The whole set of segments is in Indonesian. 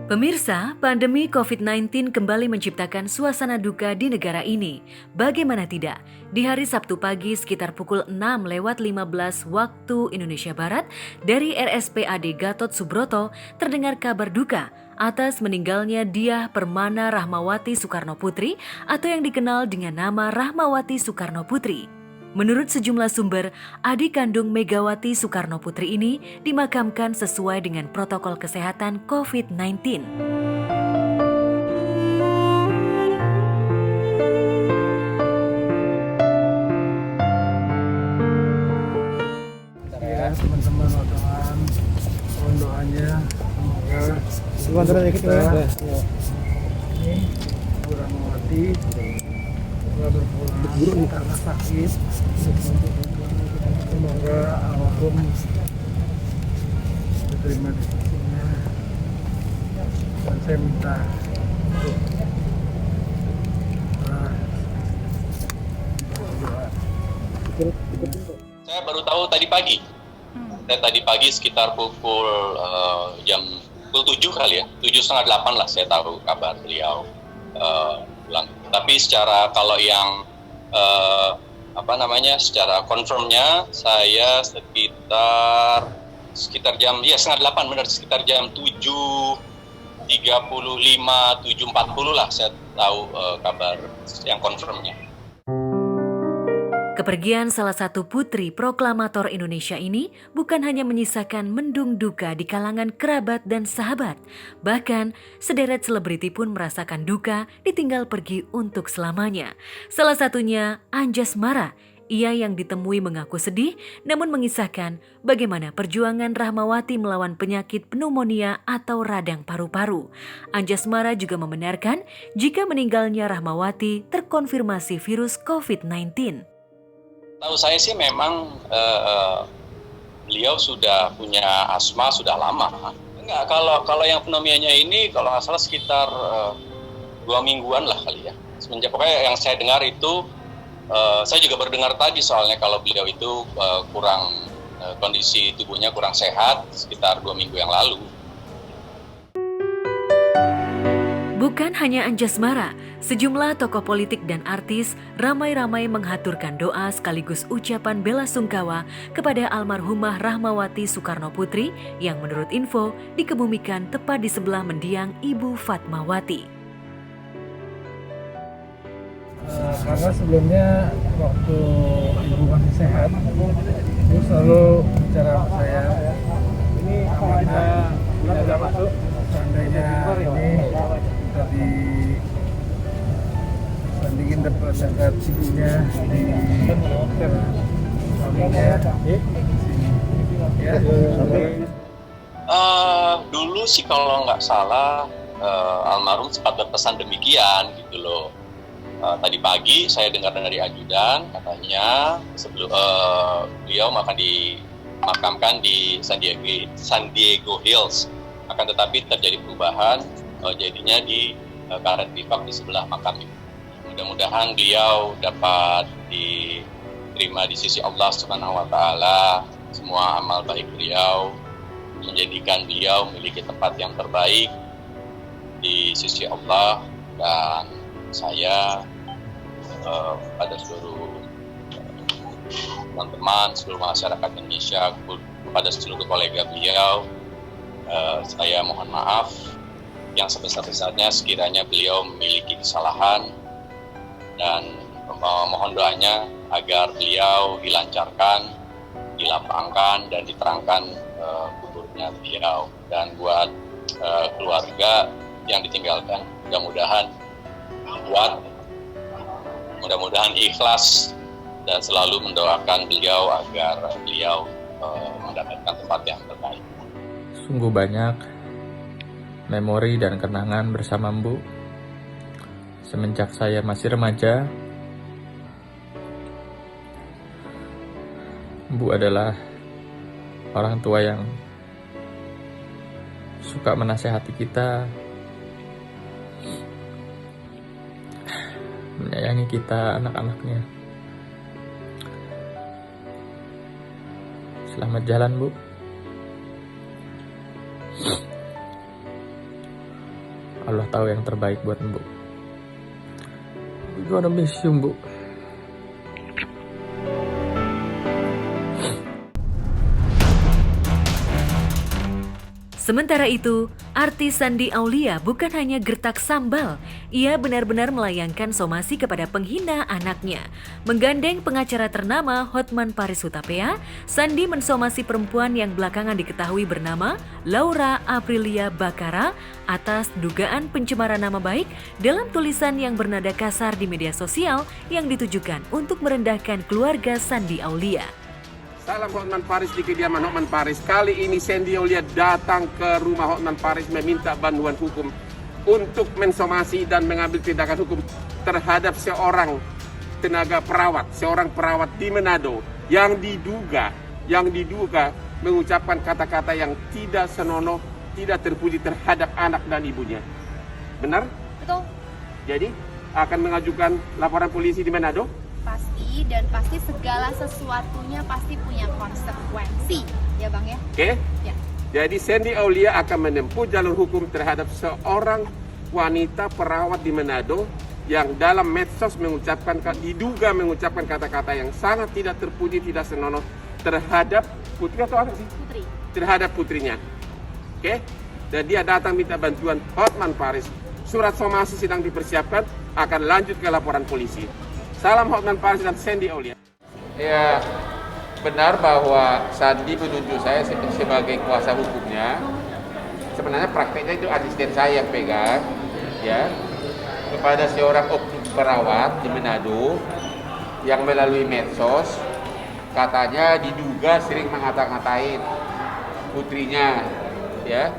Pemirsa, pandemi COVID-19 kembali menciptakan suasana duka di negara ini. Bagaimana tidak? Di hari Sabtu pagi sekitar pukul 6:15 waktu Indonesia Barat, dari RSPAD Gatot Subroto terdengar kabar duka atas meninggalnya Diah Permana Rahmawati Soekarno Putri atau yang dikenal dengan nama Rahmawati Soekarno Putri. Menurut sejumlah sumber, adik kandung Megawati Soekarno Putri ini dimakamkan sesuai dengan protokol kesehatan COVID-19. Ya teman-teman wartawan, mohon doanya semoga kita ini kurang mati, semoga berpulang karena sakit, semoga almarhum diterima di sisinya, dan saya minta untuk Saya baru tahu tadi pagi. Saya tadi pagi sekitar pukul jam 7 kali ya, 7:30 lah saya tahu kabar beliau pulang. Tapi secara kalau yang secara confirmnya saya sekitar jam 7:30 benar, sekitar jam 7:35, 7:40 lah saya tahu kabar yang confirmnya. Kepergian salah satu putri proklamator Indonesia ini bukan hanya menyisakan mendung duka di kalangan kerabat dan sahabat, bahkan sederet selebriti pun merasakan duka ditinggal pergi untuk selamanya. Salah satunya Anjasmara. Ia yang ditemui mengaku sedih namun mengisahkan bagaimana perjuangan Rahmawati melawan penyakit pneumonia atau radang paru-paru. Anjasmara juga membenarkan jika meninggalnya Rahmawati terkonfirmasi virus COVID-19. Tahu saya sih memang beliau sudah punya asma sudah lama. Enggak, kalau yang pneumonia ini kalau nggak salah sekitar 2 mingguan lah kali ya. Semenjak pokoknya yang saya dengar itu, saya juga berdengar tadi soalnya kalau beliau itu kurang kondisi tubuhnya kurang sehat sekitar 2 minggu yang lalu. Bukan hanya Anjasmara, sejumlah tokoh politik dan artis ramai-ramai menghaturkan doa sekaligus ucapan bela sungkawa kepada almarhumah Rahmawati Soekarno Putri yang menurut info dikebumikan tepat di sebelah mendiang Ibu Fatmawati. Karena sebelumnya waktu ibu masih sehat, ibu selalu bicara sama saya, ini amanah, tidak masuk, seandainya ini tadi bandingin dekat ibunya di suaminya ya. Dulu sih kalau nggak salah almarhum sempat berpesan demikian gitu loh. Tadi pagi saya dengar dari ajudan katanya sebelum beliau akan dimakamkan di San Diego Hills, akan tetapi terjadi perubahan, jadinya di Karet Bivak di sebelah makam itu. Mudah-mudahan beliau dapat diterima di sisi Allah Subhanahu wa Ta'ala. Semua amal baik beliau menjadikan beliau memiliki tempat yang terbaik di sisi Allah, dan saya pada seluruh teman-teman, seluruh masyarakat Indonesia, kepada seluruh kolega beliau, saya mohon maaf yang sebesar-besarnya sekiranya beliau memiliki kesalahan, dan mohon doanya agar beliau dilancarkan, dilapangkan, dan diterangkan kuburnya beliau. Dan buat keluarga yang ditinggalkan, mudah-mudahan ikhlas dan selalu mendoakan beliau agar beliau mendapatkan tempat yang terbaik. Sungguh banyak memori dan kenangan bersama Mbu. Semenjak saya masih remaja, Mbu adalah orang tua yang suka menasehati kita, menyayangi kita anak-anaknya. Selamat jalan, Bu. Allah tahu yang terbaik buat Mbu. We gonna miss you, Mbu. Sementara itu, artis Shandy Aulia bukan hanya gertak sambal, ia benar-benar melayangkan somasi kepada penghina anaknya. Menggandeng pengacara ternama Hotman Paris Hutapea, Shandy mensomasi perempuan yang belakangan diketahui bernama Laura Aprilia Bakara atas dugaan pencemaran nama baik dalam tulisan yang bernada kasar di media sosial yang ditujukan untuk merendahkan keluarga Shandy Aulia. Salam Hotman Paris di kediaman Hotman Paris. Kali ini Shandy Aulia datang ke rumah Hotman Paris meminta bantuan hukum untuk mensomasi dan mengambil tindakan hukum terhadap seorang tenaga perawat, seorang perawat di Manado yang diduga mengucapkan kata-kata yang tidak senonoh, tidak terpuji terhadap anak dan ibunya. Benar? Betul. Jadi akan mengajukan laporan polisi di Manado? Pasti, dan pasti segala sesuatunya pasti punya konsekuensi, ya Bang ya? Oke? Ya. Jadi Shandy Aulia akan menempuh jalur hukum terhadap seorang wanita perawat di Manado yang dalam medsos diduga mengucapkan kata-kata yang sangat tidak terpuji, tidak senonoh terhadap putri atau anak sih? Putri. Terhadap putrinya. Oke? Dan dia datang minta bantuan Hotman Paris. Surat somasi sedang dipersiapkan, akan lanjut ke laporan polisi. Salam Hotman Paris dan Shandy Aulia. Ya, benar bahwa Shandy menunjuk saya sebagai kuasa hukumnya. Sebenarnya prakteknya itu asisten saya yang pegang, ya, kepada seorang oknum perawat di Manado yang melalui medsos katanya diduga sering mengata-ngatain putrinya, ya,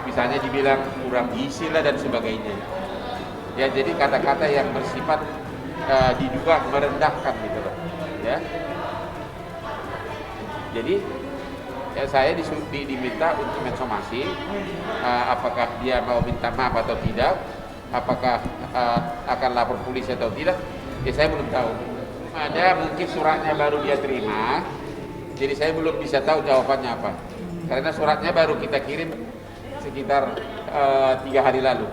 misalnya dibilang kurang gizi lah dan sebagainya. Ya, jadi kata-kata yang bersifat diduga merendahkan gitu loh, ya. Jadi saya diminta untuk mensomasi, apakah dia mau minta maaf atau tidak, apakah akan lapor polisi atau tidak, ya saya belum tahu. Ada mungkin suratnya baru dia terima, jadi saya belum bisa tahu jawabannya apa, karena suratnya baru kita kirim sekitar 3 hari lalu.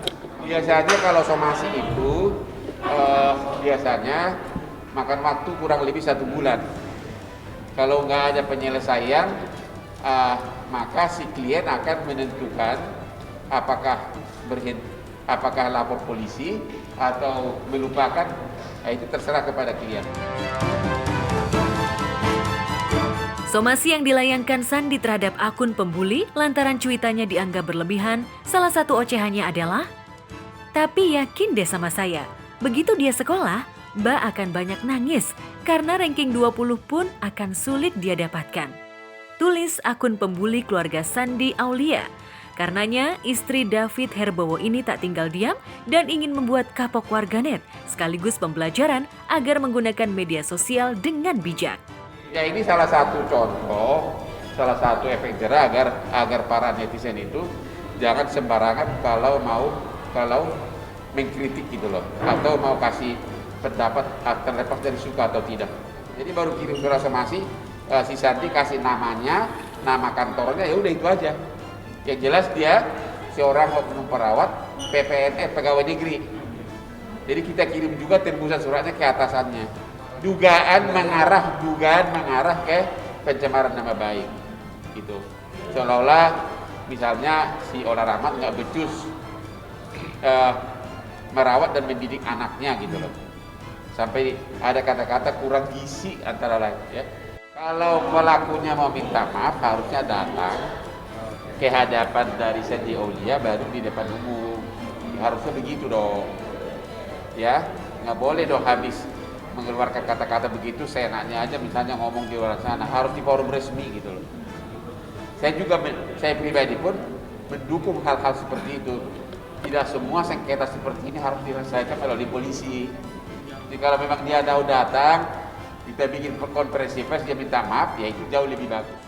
Biasanya kalau somasi itu biasanya makan waktu kurang lebih 1 bulan. Kalau nggak ada penyelesaian, maka si klien akan menentukan apakah lapor polisi atau melupakan. Itu terserah kepada klien. Somasi yang dilayangkan Shandy terhadap akun pembuli lantaran cuitannya dianggap berlebihan, salah satu ocehannya adalah, "Tapi yakin deh sama saya, begitu dia sekolah, Mbak akan banyak nangis karena ranking 20 pun akan sulit dia dapatkan." Tulis akun pembuli keluarga Shandy Aulia. Karenanya, istri David Herbowo ini tak tinggal diam dan ingin membuat kapok warganet sekaligus pembelajaran agar menggunakan media sosial dengan bijak. Ya, ini salah satu contoh, salah satu efek jerah agar para netizen itu jangan sembarangan kalau mengkritik gitu loh, atau mau kasih pendapat terlepas dari suka atau tidak. Jadi baru kirim surat somasi, si Shandy kasih namanya, nama kantornya, ya udah itu aja. Yang jelas dia seorang oknum perawat PPNS, pegawai negeri. Jadi kita kirim juga tembusan suratnya ke atasannya. Dugaan mengarah ke pencemaran nama baik, gitu. Seolah-olah misalnya si Ola Rahmat nggak becus merawat dan mendidik anaknya gitu loh. Sampai ada kata-kata kurang gizi antara lain, ya. Kalau pelakunya mau minta maaf harusnya datang ke hadapan dari Shandy Aulia baru di depan umum. Ya, harusnya begitu dong. Ya, nggak boleh dong habis mengeluarkan kata-kata begitu seenaknya aja, misalnya ngomong di luar sana, harus di forum resmi gitu loh. Saya pribadi pun mendukung hal-hal seperti itu. Tidak semua sengketa seperti ini harus diselesaikan melalui polisi. Jadi kalau memang dia tahu datang, kita bikin konferensi pers, dia minta maaf, ya itu jauh lebih bagus.